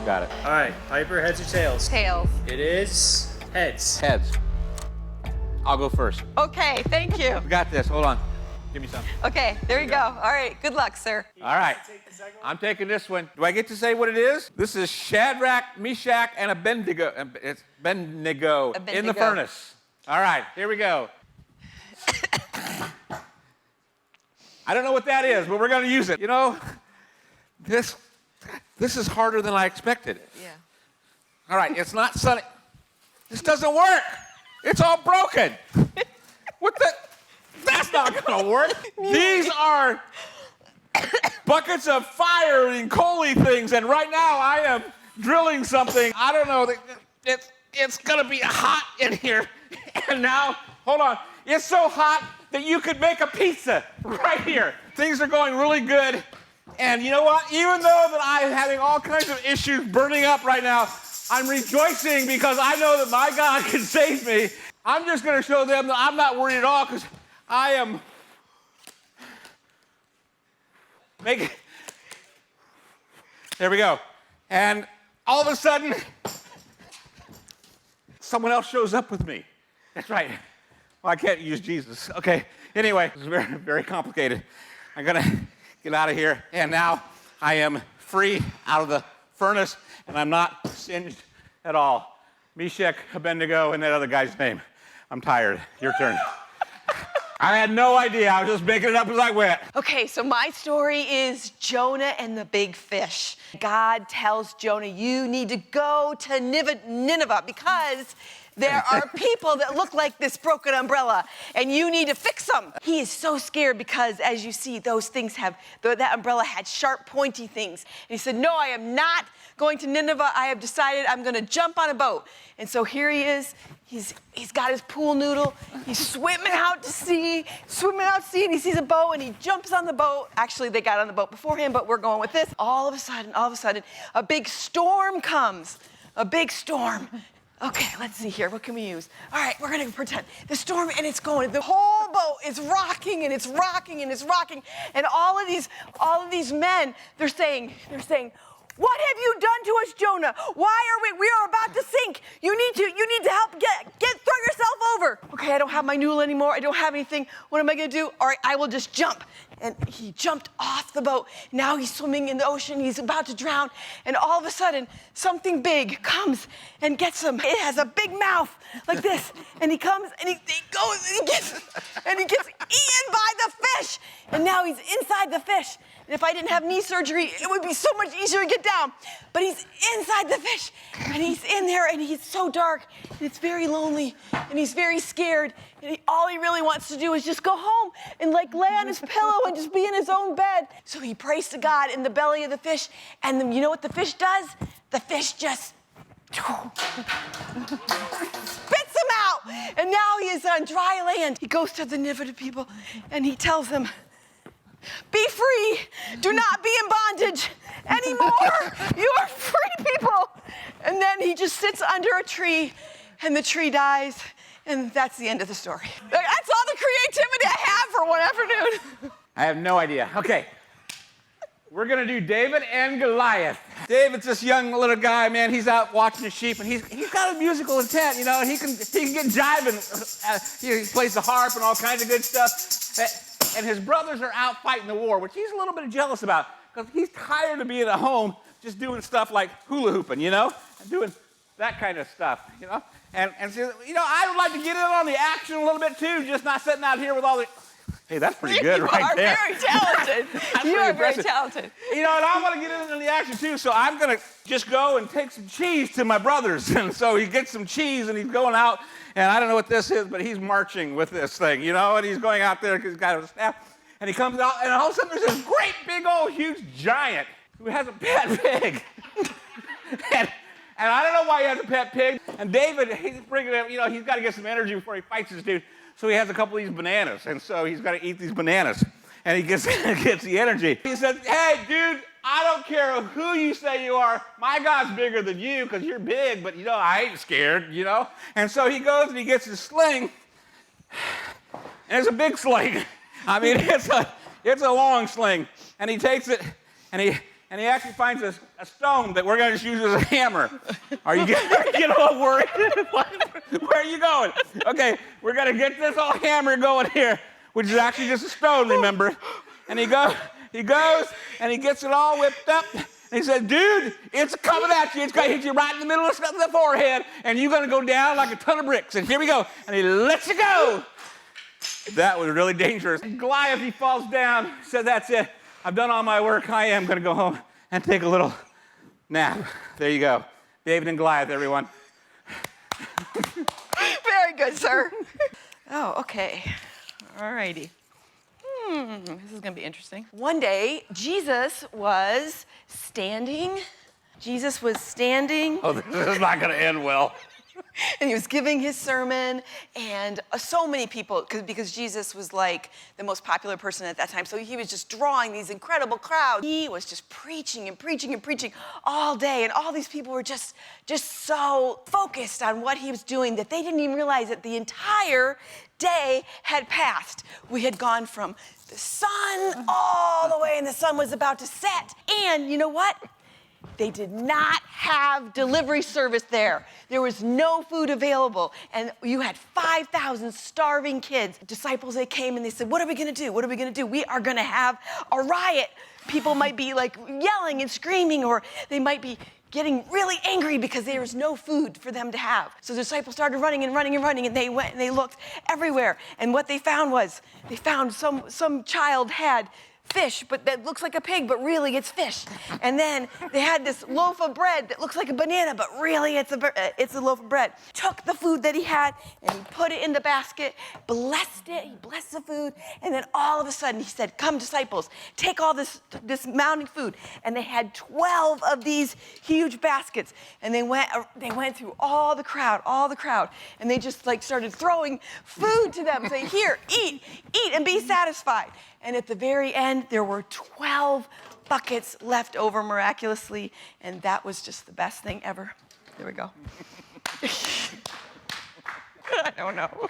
got it. All right, Piper, heads or tails? Tails. It is heads. Heads. I'll go first. Okay, thank you. We got this. Hold on. Give me some. Okay, there you go. All right, good luck, sir. All right. I'm taking this one. Do I get to say what it is? This is Shadrach, Meshach, and Abednego. It's Abednego in the furnace. All right, here we go. I don't know what that is, but we're going to use it. You know, this is harder than I expected. Yeah. All right, it's not sunny. This doesn't work. It's all broken. What the? That's not going to work. These are buckets of fire and coaly things, and right now I am drilling something. I don't know. It's going to be hot in here. And now, hold on. It's so hot that you could make a pizza right here. Things are going really good. And you know what? Even though that I'm having all kinds of issues burning up right now, I'm rejoicing because I know that my God can save me. I'm just going to show them that I'm not worried at all because I am making... There we go. And all of a sudden, someone else shows up with me. That's right. Well, I can't use Jesus. Okay. Anyway, this is very, very complicated. I'm going to get out of here. And now I am free out of the furnace, and I'm not singed at all. Meshach, Abednego, and that other guy's name. I'm tired. Your turn. I had no idea. I was just making it up as I went. Okay, so my story is Jonah and the big fish. God tells Jonah, you need to go to Nineveh because there are people that look like this broken umbrella, and you need to fix them. He is so scared because, as you see, those things that umbrella had sharp, pointy things. And he said, no, I am not going to Nineveh. I have decided I'm going to jump on a boat. And so here he is. He's got his pool noodle. He's swimming out to sea, and he sees a boat, and he jumps on the boat. Actually, they got on the boat before him, but we're going with this. All of a sudden, a big storm comes. A big storm. Okay, let's see here. What can we use? All right, we're gonna pretend the storm, and it's going. The whole boat is rocking, and it's rocking, and it's rocking. And all of these men, they're saying, what have you done to us, Jonah? Why are we are about to sink. You need to help throw yourself over. Okay, I don't have my noodle anymore. I don't have anything. What am I gonna do? All right, I will just jump. And he jumped off the boat. Now he's swimming in the ocean. He's about to drown. And all of a sudden, something big comes and gets him. It has a big mouth like this. And he comes and he goes and he gets eaten by the fish. And now he's inside the fish. And if I didn't have knee surgery, it would be so much easier to get down. But he's inside the fish, and he's in there, and he's so dark, and it's very lonely, and he's very scared. And all he really wants to do is just go home and lay on his pillow and just be in his own bed. So he prays to God in the belly of the fish, and then you know what the fish does? The fish just spits him out, and now he is on dry land. He goes to the Nineveh people, and he tells them, be free. Do not be in bondage anymore. You are free people. And then he just sits under a tree, and the tree dies, and that's the end of the story. That's all the creativity I have for one afternoon. I have no idea. Okay. We're going to do David and Goliath. David's this young little guy, man. He's out watching the sheep, and he's got a musical intent, you know. He can get jiving. He plays the harp and all kinds of good stuff. And his brothers are out fighting the war, which he's a little bit jealous about because he's tired of being at home just doing stuff like hula hooping, you know, and doing that kind of stuff, you know. And so, you know, I would like to get in on the action a little bit too, just not sitting out here with all the... Hey, that's pretty good right there. You are very talented. You are very talented. You know, and I want to get in on the action too, so I'm going to just go and take some cheese to my brothers. And so he gets some cheese, and he's going out, and I don't know what this is, but he's marching with this thing, you know, and he's going out there because he's got a staff, and he comes out, and all of a sudden there's this great big old huge giant who has a pet pig. and I don't know why he has a pet pig. And David, he's bringing him, you know, he's got to get some energy before he fights this dude. So he has a couple of these bananas, and so he's got to eat these bananas, and he gets the energy. He says, hey, dude, I don't care who you say you are. My God's bigger than you because you're big, but, you know, I ain't scared, you know. And so he goes and he gets his sling, and it's a big sling. I mean, it's a long sling. And he takes it, and and he actually finds a stone that we're going to just use as a hammer. Are you getting a little worried? Where are you going? Okay, we're going to get this old hammer going here, which is actually just a stone, remember? And he goes, and he gets it all whipped up. And he says, dude, it's coming at you. It's going to hit you right in the middle of the forehead, and you're going to go down like a ton of bricks. And here we go. And he lets you go. That was really dangerous. Goliath, he falls down, said, that's it. I've done all my work. I am going to go home and take a little nap. There you go. David and Goliath, everyone. Very good, sir. Oh, okay. All righty. This is going to be interesting. One day, Jesus was standing. Oh, this is not going to end well. And he was giving his sermon, and so many people, because Jesus was like the most popular person at that time, so he was just drawing these incredible crowds. He was just preaching and preaching and preaching all day, and all these people were just so focused on what he was doing that they didn't even realize that the entire day had passed. We had gone from the sun all the way, and the sun was about to set. And you know what? They did not have delivery service there. There was no food available. And you had 5,000 starving kids. Disciples, they came and they said, what are we going to do? What are we going to do? We are going to have a riot. People might be like yelling and screaming, or they might be getting really angry because there was no food for them to have. So the disciples started running and running and running, and they went and they looked everywhere. And what they found was, they found some child had fish, but that looks like a pig, but really it's fish. And then they had this loaf of bread that looks like a banana, but really it's a loaf of bread. Took the food that he had and he put it in the basket, blessed it, he blessed the food, and then all of a sudden he said, come disciples, take all this mounting food. And they had 12 of these huge baskets, and they went through all the crowd, and they just like started throwing food to them, saying, here, eat and be satisfied. And at the very end, there were 12 buckets left over miraculously, and that was just the best thing ever. There we go. I don't know.